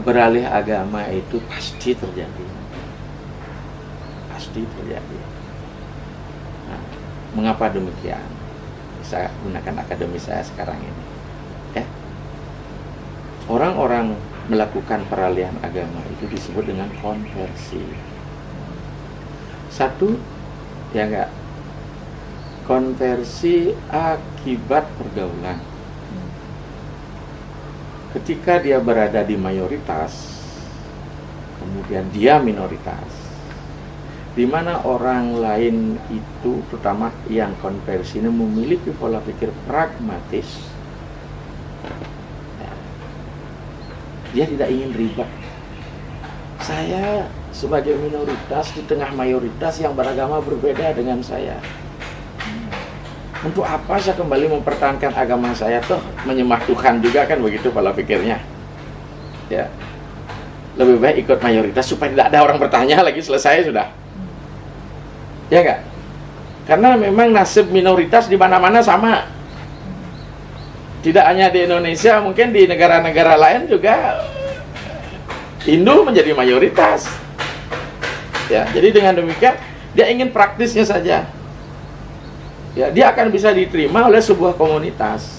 beralih agama itu pasti terjadi. Pasti terjadi. Nah, mengapa demikian? Saya gunakan akademi saya sekarang ini. Ya. Orang-orang melakukan peralihan agama itu disebut dengan konversi. Satu, ya enggak, konversi akibat pergaulan. Ketika dia berada di mayoritas, kemudian dia minoritas, di mana orang lain itu, terutama yang konversi ini, memiliki pola pikir pragmatis, dia tidak ingin ribet. Saya sebagai minoritas di tengah mayoritas yang beragama berbeda dengan saya, untuk apa saya kembali mempertahankan agama saya, toh menyembah Tuhan juga kan, begitu pola pikirnya. Ya, lebih baik ikut mayoritas supaya tidak ada orang bertanya lagi, selesai sudah. Ya enggak? Karena memang nasib minoritas di mana-mana sama. Tidak hanya di Indonesia, mungkin di negara-negara lain juga Hindu menjadi mayoritas. Ya, jadi dengan demikian dia ingin praktisnya saja. Ya, dia akan bisa diterima oleh sebuah komunitas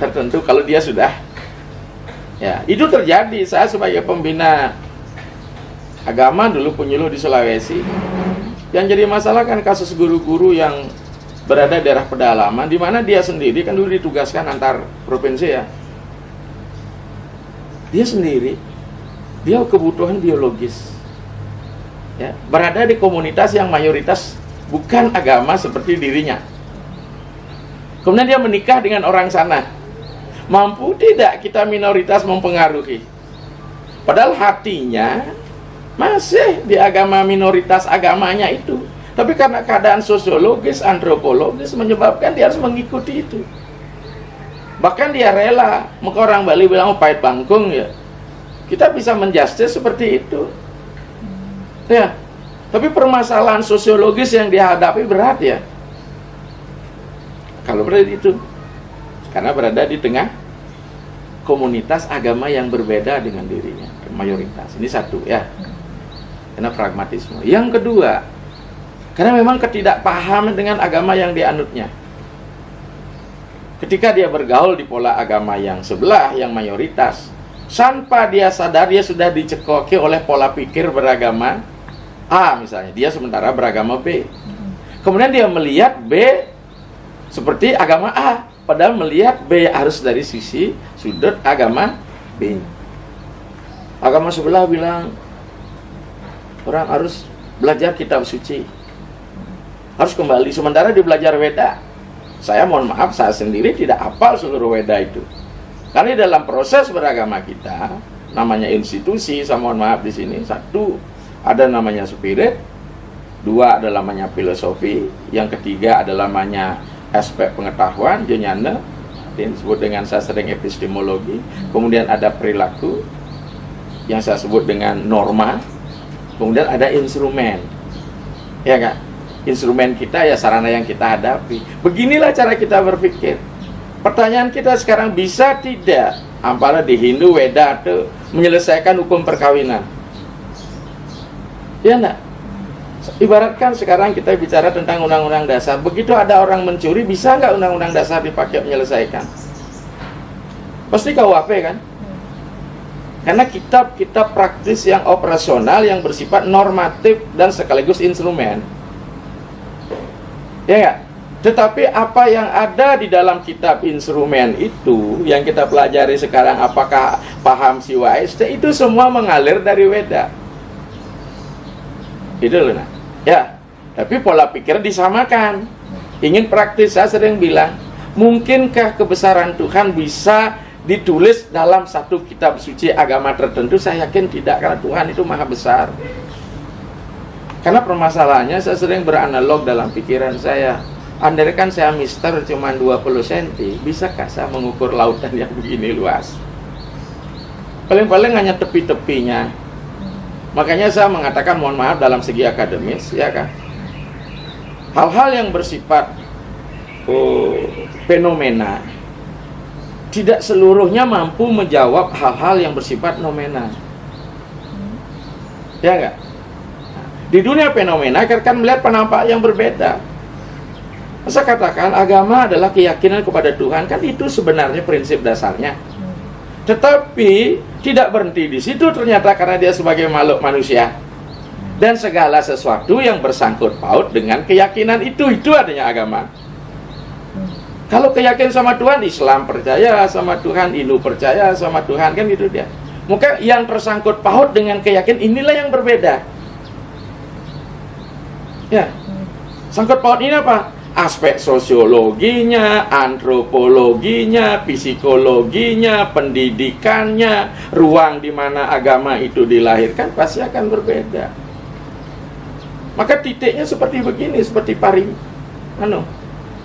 tertentu kalau dia sudah. Ya, itu terjadi. Saya sebagai pembina agama dulu penyuluh di Sulawesi. Yang jadi masalah kan kasus guru-guru yang berada di daerah pedalaman, di mana dia sendiri kan dulu ditugaskan antar provinsi ya. Dia sendiri, dia kebutuhan biologis. Ya, berada di komunitas yang mayoritas bukan agama seperti dirinya. Kemudian dia menikah dengan orang sana. Mampu tidak kita minoritas mempengaruhi? Padahal hatinya masih di agama minoritas agamanya itu. Tapi karena keadaan sosiologis, antropologis menyebabkan dia harus mengikuti itu. Bahkan dia rela. Maka orang Bali bilang, oh, pahit bangkung ya. Kita bisa menjustice seperti itu. Ya. Tapi permasalahan sosiologis yang dihadapi berat ya. Kalau berada itu, karena berada di tengah komunitas agama yang berbeda dengan dirinya, mayoritas. Ini satu ya. Karena pragmatisme. Yang kedua, karena memang ketidakpahaman dengan agama yang dianutnya. Ketika dia bergaul di pola agama yang sebelah, yang mayoritas, tanpa dia sadar dia sudah dicekoki oleh pola pikir beragama A misalnya, dia sementara beragama B. Kemudian dia melihat B seperti agama A, padahal melihat B harus dari sisi sudut agama B. Agama sebelah bilang orang harus belajar kitab suci, harus kembali, sementara dia belajar Weda. Saya mohon maaf, saya sendiri tidak hafal seluruh Weda itu. Karena dalam proses beragama kita, namanya institusi, saya mohon maaf di sini, satu, ada namanya spirit, dua ada namanya filosofi, yang ketiga ada namanya aspek pengetahuan, jenyana, yang disebut dengan saya sering epistemologi, kemudian ada perilaku, yang saya sebut dengan norma, kemudian ada instrumen, ya kan? Instrumen kita ya sarana yang kita hadapi. Beginilah cara kita berpikir. Pertanyaan kita sekarang, bisa tidak ampara di Hindu Weda itu menyelesaikan hukum perkawinan? Ya enggak? Ibaratkan sekarang kita bicara tentang undang-undang dasar. Begitu ada orang mencuri, bisa nggak undang-undang dasar dipakai menyelesaikan? Pasti KUHP kan? Karena kitab-kitab praktis yang operasional, yang bersifat normatif dan sekaligus instrumen. Ya enggak? Tetapi apa yang ada di dalam kitab instrumen itu, yang kita pelajari sekarang, apakah paham siwa ST, itu semua mengalir dari Weda. Itu loh, nah. Ya, tapi pola pikir disamakan. Ingin praktis, saya sering bilang, mungkinkah kebesaran Tuhan bisa ditulis dalam satu kitab suci agama tertentu? Saya yakin tidak, karena Tuhan itu maha besar. Karena permasalahannya, saya sering beranalog dalam pikiran saya. Andai kan saya mister cuma 20 cm, bisakah saya mengukur lautan yang begini luas? Paling-paling hanya tepi-tepinya. Makanya saya mengatakan, mohon maaf dalam segi akademis, ya kan, hal-hal yang bersifat fenomena tidak seluruhnya mampu menjawab hal-hal yang bersifat nomena. Ya enggak? Di dunia fenomena kita kan melihat penampakan yang berbeda. Masa katakan agama adalah keyakinan kepada Tuhan, kan itu sebenarnya prinsip dasarnya. Tetapi tidak berhenti di situ ternyata, karena dia sebagai makhluk manusia. Dan segala sesuatu yang bersangkut paut dengan keyakinan itu adanya agama. Kalau keyakinan sama Tuhan, Islam percaya sama Tuhan, Hindu percaya sama Tuhan, kan gitu dia. Maka yang tersangkut paut dengan keyakinan inilah yang berbeda. Ya, sangkut paut ini apa? Aspek sosiologinya, antropologinya, psikologinya, pendidikannya, ruang di mana agama itu dilahirkan pasti akan berbeda. Maka titiknya seperti begini, seperti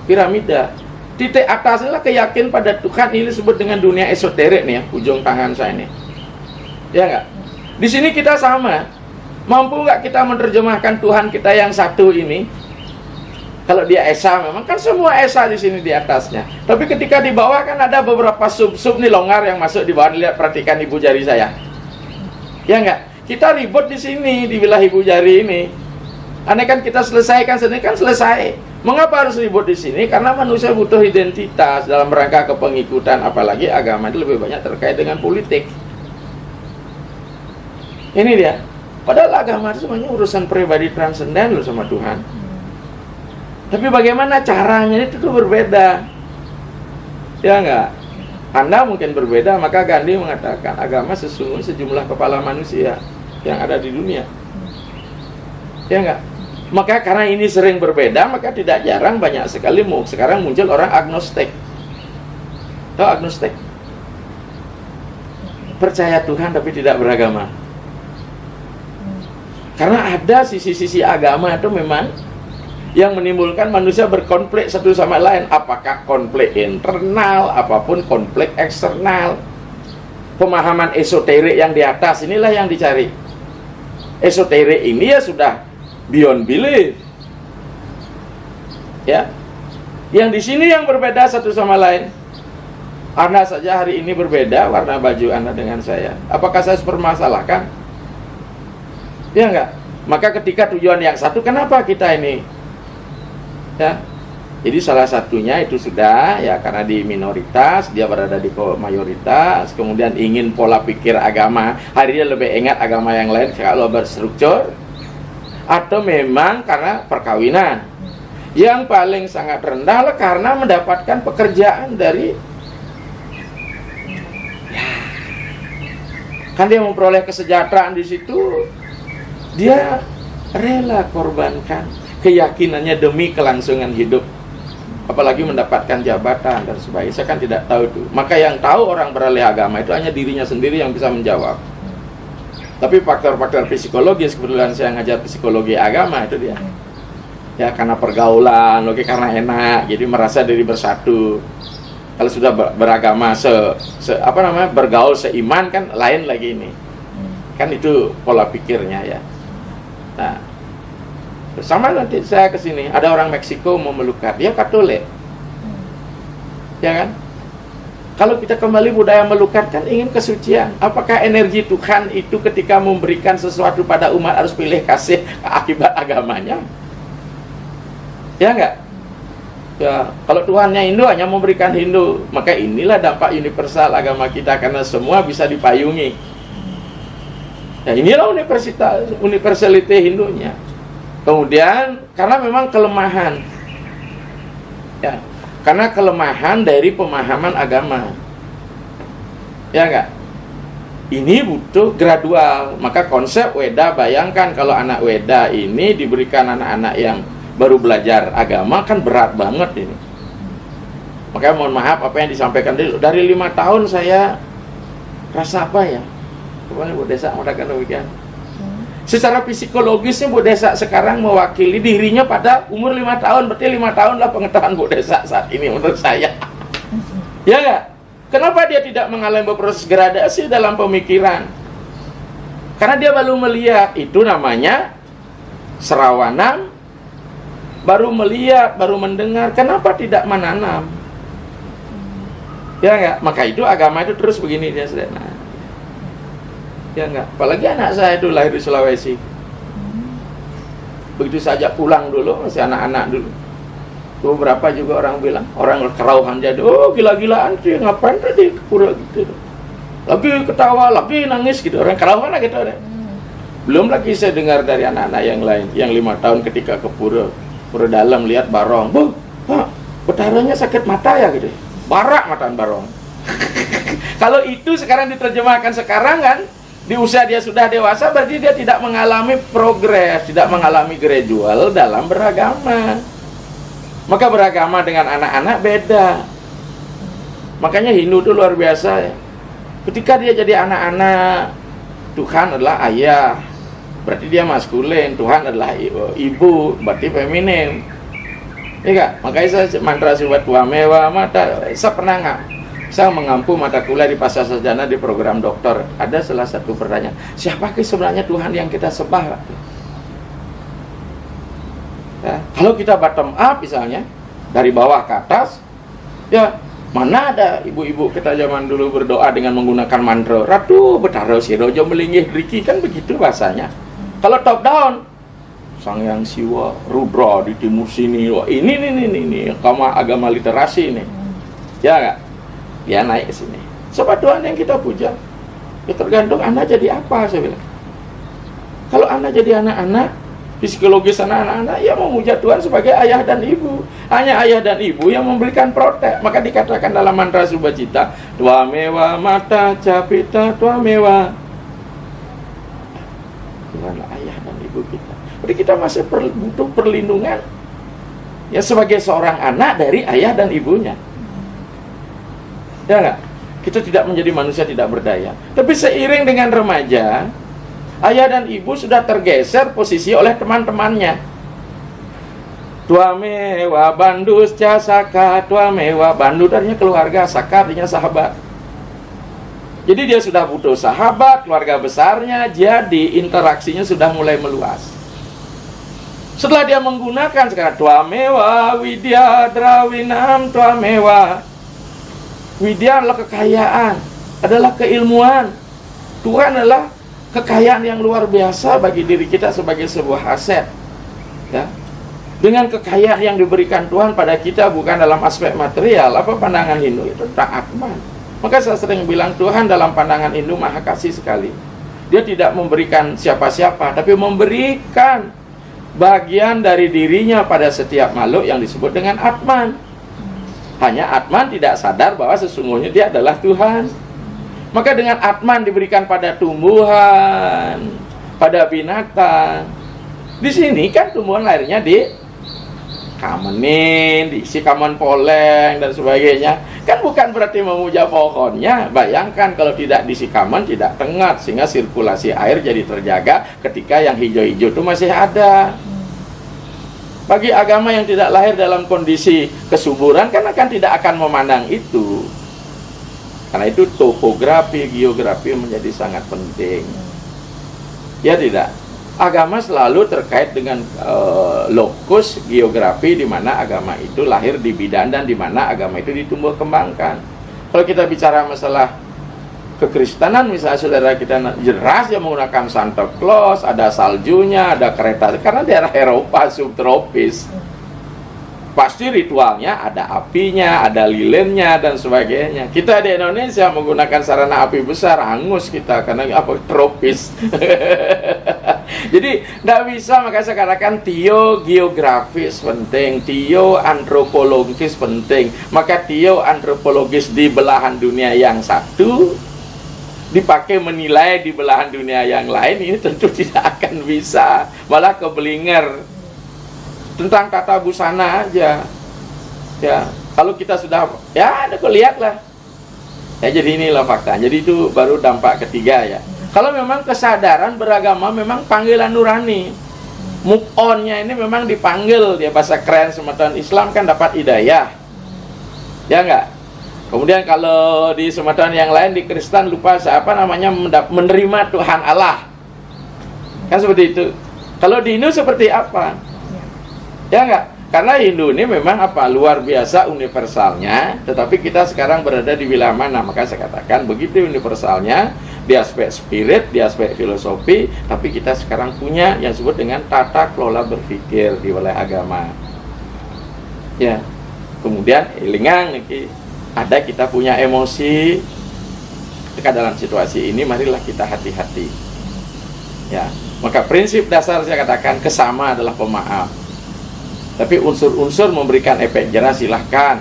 piramida. Titik atasnya adalah keyakinan pada Tuhan, ini disebut dengan dunia esoterik nih ya, ujung tangan saya ini. Ya enggak? Di sini kita sama. Mampu nggak kita menerjemahkan Tuhan kita yang satu ini? Kalau dia Esa, memang kan semua Esa di sini di atasnya. Tapi ketika di bawah kan ada beberapa sub-sub nih longgar yang masuk di bawah. Lihat, perhatikan ibu jari saya. Ya enggak? Kita ribut di sini, di wilayah ibu jari ini. Andai kan kita selesaikan sendiri kan selesai. Mengapa harus ribut di sini? Karena manusia butuh identitas dalam rangka kepengikutan, apalagi agama itu lebih banyak terkait dengan politik. Ini dia. Padahal agama itu semuanya urusan pribadi transenden loh sama Tuhan. Tapi bagaimana caranya itu tuh berbeda. Ya enggak? Anda mungkin berbeda, maka Gandhi mengatakan agama sesungguhnya sejumlah kepala manusia yang ada di dunia. Ya enggak? Maka karena ini sering berbeda, maka tidak jarang banyak sekali sekarang muncul orang agnostik. Tahu agnostik? Percaya Tuhan tapi tidak beragama. Karena ada sisi-sisi agama itu memang yang menimbulkan manusia berkonflik satu sama lain. Apakah konflik internal, apapun konflik eksternal. Pemahaman esoterik yang di atas inilah yang dicari. Esoterik ini ya sudah beyond belief. Ya. Yang di sini yang berbeda satu sama lain. Anda saja hari ini berbeda warna baju Anda dengan saya. Apakah saya permasalahkan? Ya enggak? Maka ketika tujuan yang satu, kenapa kita ini? Ya. Jadi salah satunya itu sudah ya karena di minoritas, dia berada di mayoritas, kemudian ingin pola pikir agama. Hari ini lebih ingat agama yang lain kalau berstruktur. Atau memang karena perkawinan. Yang paling sangat rendah lah karena mendapatkan pekerjaan dari kan dia memperoleh kesejahteraan di situ, dia rela korbankan keyakinannya demi kelangsungan hidup, apalagi mendapatkan jabatan dan sebagainya. Saya kan tidak tahu itu. Maka yang tahu orang beralih agama itu hanya dirinya sendiri yang bisa menjawab. Tapi faktor-faktor psikologis, kebetulan saya ngajar psikologi agama itu dia. Ya karena pergaulan, oke, karena enak, jadi merasa diri bersatu. Kalau sudah beragama bergaul seiman kan lain lagi ini. Kan itu pola pikirnya ya. Nah, sama nanti saya ke sini, ada orang Meksiko mau melukat, dia Katolik. Ya kan? Kalau kita kembali budaya melukat kan ingin kesucian. Apakah energi Tuhan itu ketika memberikan sesuatu pada umat harus pilih kasih akibat agamanya? Ya enggak? Ya, kalau Tuhannya Hindu hanya memberikan Hindu, maka inilah dampak universal agama kita karena semua bisa dipayungi. Ya inilah universality Hindunya. Kemudian karena memang kelemahan. Ya, karena kelemahan dari pemahaman agama. Ya enggak? Ini butuh gradual. Maka konsep Weda, bayangkan kalau anak Weda ini diberikan anak-anak yang baru belajar agama kan berat banget ini. Makanya mohon maaf apa yang disampaikan dari 5 tahun saya rasa apa ya? Kemarin Bu Desa mengatakan demikian. Secara psikologisnya Bu Desa sekarang mewakili dirinya pada umur 5 tahun. Berarti 5 tahun lah pengetahuan Bu Desa saat ini menurut saya. Ya enggak? Kenapa dia tidak mengalami proses gradasi dalam pemikiran? Karena dia baru melihat, itu namanya serawanan. Baru melihat, baru mendengar. Kenapa tidak menanam? Ya enggak? Maka itu agama itu terus begini dia sudah. Nah, ya enggak? Apalagi anak saya itu lahir di Sulawesi. Begitu saja pulang dulu, masih anak-anak dulu. Beberapa juga orang bilang, orang kerauhan jadi, oh gila-gilaan sih, ngapain tadi ke pura gitu. Lagi ketawa, lagi nangis gitu. Orang kerauhan lah gitu. Belum lagi saya dengar dari anak-anak yang lain, yang 5 tahun ketika ke pura dalam lihat barong. Bu, Pak, betaranya sakit mata ya gitu. Barak mataan barong. Kalau itu sekarang diterjemahkan sekarang kan, di usia dia sudah dewasa, berarti dia tidak mengalami progres, tidak mengalami gradual dalam beragama. Maka beragama dengan anak-anak beda. Makanya Hindu itu luar biasa ya. Ketika dia jadi anak-anak, Tuhan adalah ayah, berarti dia maskulin. Tuhan adalah ibu, berarti feminin. Iya, makanya saya mantra subat Tuamewa mata. Saya mengampu mata kuliah di Pasar Sarjana di program doktor. Ada salah satu pertanyaan, siapakah sebenarnya Tuhan yang kita sembah? Ya, kalau kita bottom up misalnya, dari bawah ke atas, ya mana ada ibu-ibu kita zaman dulu berdoa dengan menggunakan mantra Ratu Betara Sirojo melinggih Riki, kan begitu bahasanya. Kalau top down, Sang Yang Siwa Rudra di timur sini, wah ini agama literasi ini, ya nggak? Dia naik ke sini. Sebab Tuhan yang kita puja, ya tergantung anak jadi apa, saya bilang. Kalau anak jadi anak-anak, psikologis anak-anak, ya memuja Tuhan sebagai ayah dan ibu. Hanya ayah dan ibu yang memberikan protek. Maka dikatakan dalam mantra Subhajita, Tuamewa mata capita Tuamewa. Tuhanlah ayah dan ibu kita. Jadi kita masih butuh perlindungan, ya sebagai seorang anak dari ayah dan ibunya. Ya enggak? Kita tidak menjadi manusia tidak berdaya. Tapi seiring dengan remaja, ayah dan ibu sudah tergeser posisi oleh teman-temannya. Tuamewa bandus casaka, tuamewa bandu artinya keluarga, saka artinya sahabat. Jadi dia sudah butuh sahabat, keluarga besarnya, jadi interaksinya sudah mulai meluas. Setelah dia menggunakan sekarang Tuamewa Widya Drawinam Tuamewa. Widya adalah kekayaan, adalah keilmuan. Tuhan adalah kekayaan yang luar biasa bagi diri kita sebagai sebuah aset. Ya. Dengan kekayaan yang diberikan Tuhan pada kita bukan dalam aspek material, apa pandangan Hindu itu tentang Atman. Maka saya sering bilang Tuhan dalam pandangan Hindu maha kasih sekali. Dia tidak memberikan siapa-siapa, tapi memberikan bagian dari dirinya pada setiap makhluk yang disebut dengan Atman. Hanya Atman tidak sadar bahwa sesungguhnya dia adalah Tuhan. Maka dengan Atman diberikan pada tumbuhan, pada binatang. Di sini kan tumbuhan lahirnya di kamenin, diisi kamen poleng dan sebagainya. Kan bukan berarti memuja pohonnya. Bayangkan kalau tidak diisi kamen, tidak tengat, sehingga sirkulasi air jadi terjaga ketika yang hijau-hijau itu masih ada. Bagi agama yang tidak lahir dalam kondisi kesuburan kan tidak akan memandang itu. Karena itu topografi, geografi menjadi sangat penting. Ya tidak? Agama selalu terkait dengan lokus geografi di mana agama itu lahir di bidan dan di mana agama itu ditumbuh kembangkan. Kalau kita bicara masalah kekristenan misalnya saudara kita jelas ya menggunakan Santa Claus, ada saljunya, ada kereta, karena daerah Eropa subtropis. Pasti ritualnya ada apinya, ada lilinnya dan sebagainya. Kita di Indonesia menggunakan sarana api besar, hangus kita karena apa tropis. Jadi tidak bisa, maka saya katakan geografis penting, antropologis penting. Maka antropologis di belahan dunia yang satu dipakai menilai di belahan dunia yang lain, ini tentu tidak akan bisa, malah kebelinger. Tentang tata busana aja, ya kalau kita sudah ya ada lihatlah ya, jadi inilah fakta. Jadi itu baru dampak ketiga ya. Kalau memang kesadaran beragama memang panggilan nurani, move on-nya ini memang dipanggil, dia bahasa keren sematan Islam kan dapat hidayah, ya enggak. Kemudian kalau di sematan yang lain di Kristen lupa siapa namanya, menerima Tuhan Allah, kan seperti itu. Kalau di Hindu seperti apa? Ya enggak? Karena Hindu ini memang apa? Luar biasa universalnya, tetapi kita sekarang berada di wilayah mana? Maka saya katakan begitu universalnya di aspek spirit, di aspek filosofi, tapi kita sekarang punya yang disebut dengan tata kelola berpikir di wilayah agama. Ya. Kemudian elingang niki ada kita punya emosi. Ketika dalam situasi ini marilah kita hati-hati. Ya. Maka prinsip dasar saya katakan kesama adalah pemaaf. Tapi unsur-unsur memberikan efek jerah silahkan.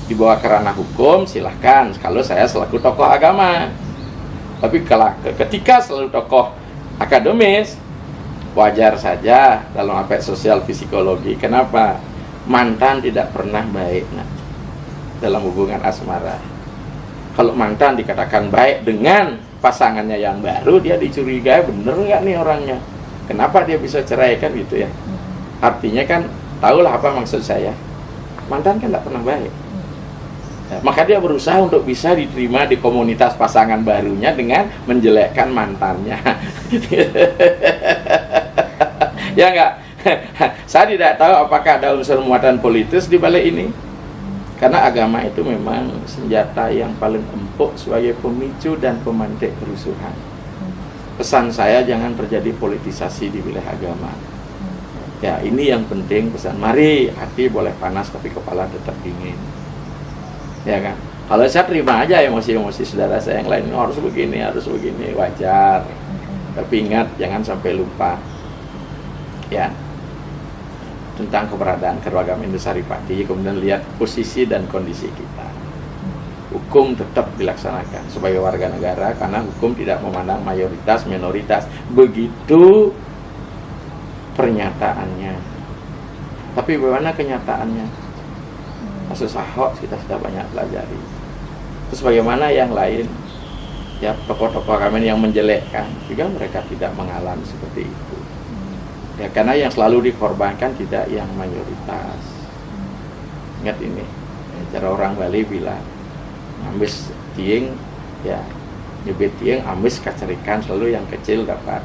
Dibawa ke ranah hukum silahkan. Kalau saya selaku tokoh agama. Tapi ketika selalu tokoh akademis, wajar saja dalam aspek sosial psikologi. Kenapa? Mantan tidak pernah baik dalam hubungan asmara. Kalau mantan dikatakan baik dengan pasangannya yang baru, dia dicurigai bener nggak nih orangnya? Kenapa dia bisa cerai kan gitu ya? Artinya kan tahulah apa maksud saya. Mantan kan tidak pernah baik. Ya, maka dia berusaha untuk bisa diterima di komunitas pasangan barunya dengan menjelekkan mantannya. Ya enggak? Saya tidak tahu apakah ada unsur muatan politis di balik ini. Karena agama itu memang senjata yang paling empuk sebagai pemicu dan pemantik kerusuhan. Pesan saya jangan terjadi politisasi di wilayah agama. Ya, ini yang penting pesan. Mari, hati boleh panas tapi kepala tetap dingin. Ya kan? Kalau saya terima aja emosi-emosi saudara saya yang lain, harus begini, wajar. Tapi ingat, jangan sampai lupa. Ya. Tentang keberadaan keluarga Indusaripati, kemudian lihat posisi dan kondisi kita. Hukum tetap dilaksanakan sebagai warga negara karena hukum tidak memandang mayoritas, minoritas. Begitu pernyataannya. Tapi bagaimana kenyataannya? Kasus Ahok kita sudah banyak pelajari. Terus bagaimana yang lain? Ya, tokoh-tokoh kami yang menjelekkan juga mereka tidak mengalami seperti itu. Ya, karena yang selalu dikorbankan tidak yang mayoritas. Ingat ini, cara orang Bali bilang, ambis tieng, ya, nyebet tieng, ambis kacerikan, selalu yang kecil dapat.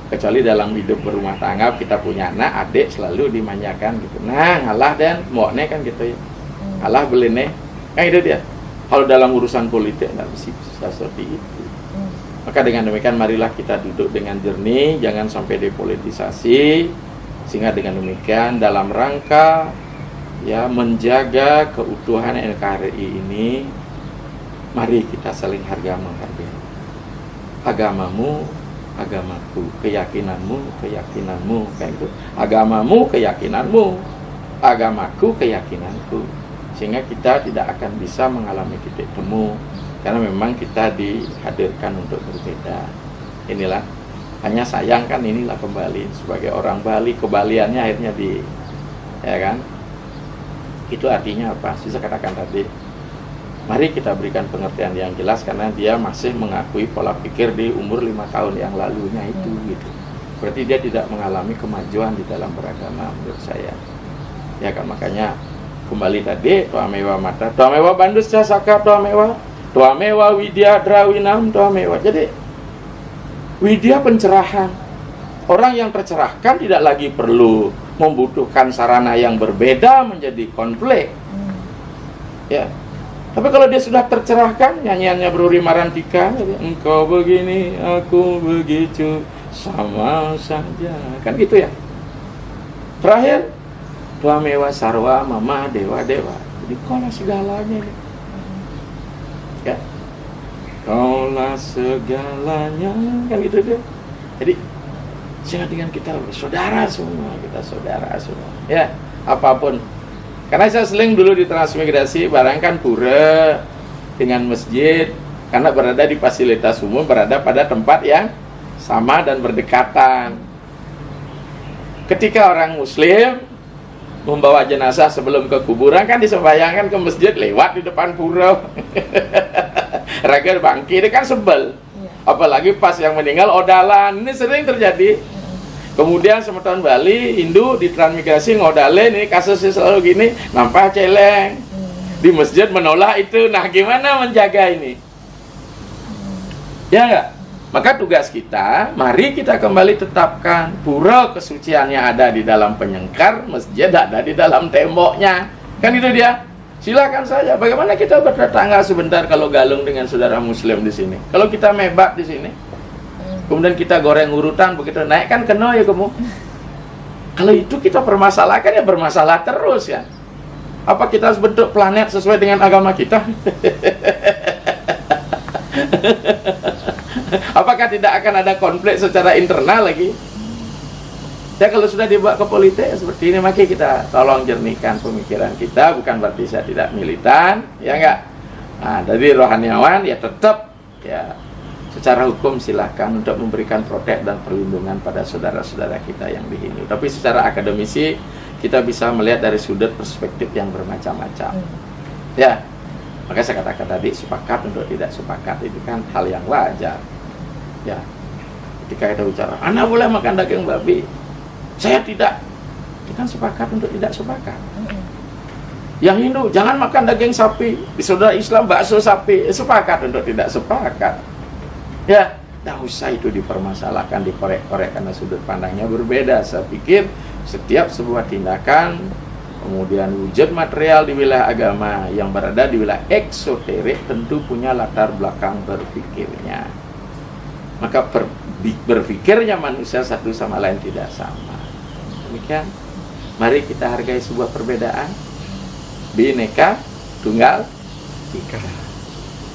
Kecuali dalam hidup berumah tangga, kita punya anak, adik selalu dimanjakan gitu. Nah, ngalah dan mokne kan gitu ya. Ngalah beline, kan itu dia. Kalau dalam urusan politik, nggak bisa seperti itu. Maka dengan demikian marilah kita duduk dengan jernih, jangan sampai depolitisasi, sehingga dengan demikian dalam rangka ya menjaga keutuhan NKRI ini, mari kita saling harga menghargai. Agamamu, agamaku, keyakinanmu, keyakinanmu, kayak gitu. Agamamu, keyakinanmu, agamaku, keyakinanku, sehingga kita tidak akan bisa mengalami titik temu. Karena memang kita dihadirkan untuk berbeda. Inilah, hanya sayang kan inilah kembali sebagai orang Bali, kebaliannya akhirnya ya kan? Itu artinya apa? Saya katakan tadi, mari kita berikan pengertian yang jelas karena dia masih mengakui pola pikir di umur 5 tahun yang lalunya itu gitu. Berarti dia tidak mengalami kemajuan di dalam beragama menurut saya. Ya kan, makanya kembali tadi Tua Mewa Mata, Tua Mewa Bandus Jasaka, Tua Mewa Widya Drawinam, Tua Mewa. Jadi widya pencerahan. Orang yang tercerahkan tidak lagi perlu membutuhkan sarana yang berbeda menjadi konflik. Ya. Tapi kalau dia sudah tercerahkan, nyanyiannya Bruri Marantika, engkau begini, aku begitu, sama saja. Kan gitu ya. Terakhir, Tua Mewa Sarwa Mama Dewa Dewa. Jadi kaulah segalanya. Ya. Kaulah segalanya, kan gitu deh. Jadi jangan dengan kita saudara semua, kita saudara semua. Ya, apapun. Karena saya seling dulu di transmigrasi, barang kan pura dengan masjid, karena berada di fasilitas umum, berada pada tempat yang sama dan berdekatan. Ketika orang Muslim membawa jenazah sebelum ke kuburan, kan disembayangkan ke masjid lewat di depan pura. Raga bangki ini kan sebel. Apalagi pas yang meninggal odalan, ini sering terjadi. Kemudian semeton Bali, Hindu di transmigrasi ngodale, nih kasusnya selalu gini, nampak celeng. Di masjid menolak itu. Nah, gimana menjaga ini? Ya enggak? Maka tugas kita, mari kita kembali tetapkan pura kesuciannya ada di dalam penyengkar, masjid ada di dalam temboknya. Kan itu dia. Silakan saja. Bagaimana kita bertetangga sebentar kalau galung dengan saudara muslim di sini? Kalau kita mebat di sini, kemudian kita goreng urutan begitu naik kan kena ya kamu. Kalau itu kita permasalahkan ya bermasalah terus ya. Apa kita harus bentuk planet sesuai dengan agama kita? Apakah tidak akan ada konflik secara internal lagi? Ya kalau sudah dibawa ke politik seperti ini, maka kita tolong jernihkan pemikiran kita. Bukan berarti saya tidak militan, ya enggak. Nah, dari rohaniawan ya tetap ya secara hukum silakan untuk memberikan protek dan perlindungan pada saudara-saudara kita yang di Hindu. Tapi secara akademisi kita bisa melihat dari sudut perspektif yang bermacam-macam. Ya, maka saya katakan tadi sepakat untuk tidak sepakat itu kan hal yang wajar. Ya, ketika kita bicara, anak boleh makan daging babi, saya tidak, itu kan sepakat untuk tidak sepakat. Yang Hindu jangan makan daging sapi, di saudara Islam bakso sapi, sepakat untuk tidak sepakat. Ya, tidak usah itu dipermasalahkan, dikorek-korek karena sudut pandangnya berbeda. Saya pikir setiap sebuah tindakan, kemudian wujud material di wilayah agama yang berada di wilayah eksoterik tentu punya latar belakang berpikirnya. Maka berpikirnya manusia satu sama lain tidak sama. Demikian, mari kita hargai sebuah perbedaan. Bhinneka Tunggal Ika.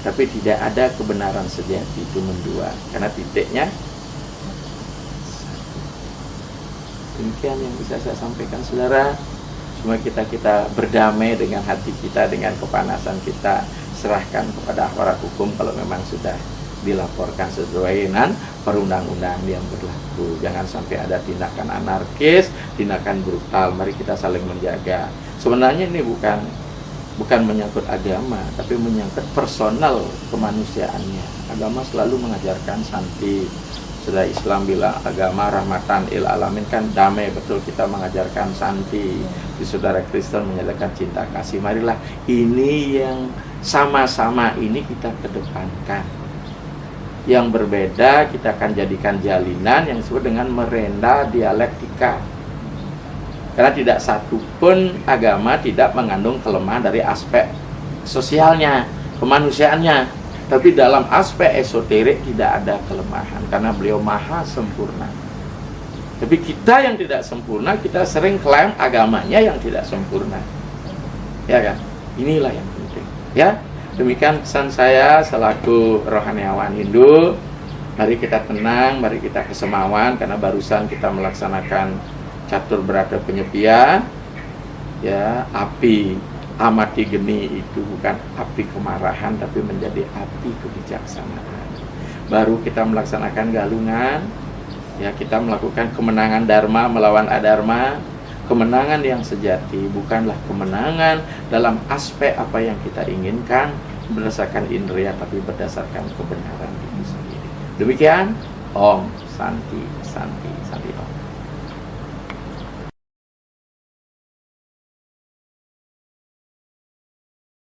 Tapi tidak ada kebenaran sejati itu mendua, karena titiknya demikian yang bisa saya sampaikan saudara. Semua kita berdamai dengan hati kita, dengan kepanasan kita, serahkan kepada aparat hukum kalau memang sudah dilaporkan sesuai dengan perundang-undang yang berlaku. Jangan sampai ada tindakan anarkis, tindakan brutal. Mari kita saling menjaga. Sebenarnya ini bukan menyangkut agama, tapi menyangkut personal kemanusiaannya. Agama selalu mengajarkan santi. Sudah Islam bilang agama rahmatan il alamin, kan damai, betul kita mengajarkan santi. Di saudara Kristen menyadarkan cinta kasih. Marilah ini yang sama-sama ini kita kedepankan. Yang berbeda kita akan jadikan jalinan yang disebut dengan merenda dialektika. Karena tidak satu pun agama tidak mengandung kelemahan dari aspek sosialnya, kemanusiaannya. Tapi dalam aspek esoterik tidak ada kelemahan karena beliau maha sempurna. Tapi kita yang tidak sempurna, kita sering klaim agamanya yang tidak sempurna. Ya kan? Inilah yang penting. Ya, demikian pesan saya selaku rohaniawan Hindu. Mari kita tenang, mari kita kesemawan, karena barusan kita melaksanakan catur berata penyepian. Ya, api amati geni itu bukan api kemarahan, tapi menjadi api kebijaksanaan. Baru kita melaksanakan galungan, ya kita melakukan kemenangan dharma melawan adharma. Kemenangan yang sejati bukanlah kemenangan dalam aspek apa yang kita inginkan berdasarkan indera, tapi berdasarkan kebenaran itu sendiri. Demikian, Om Santi Santi Santi Om.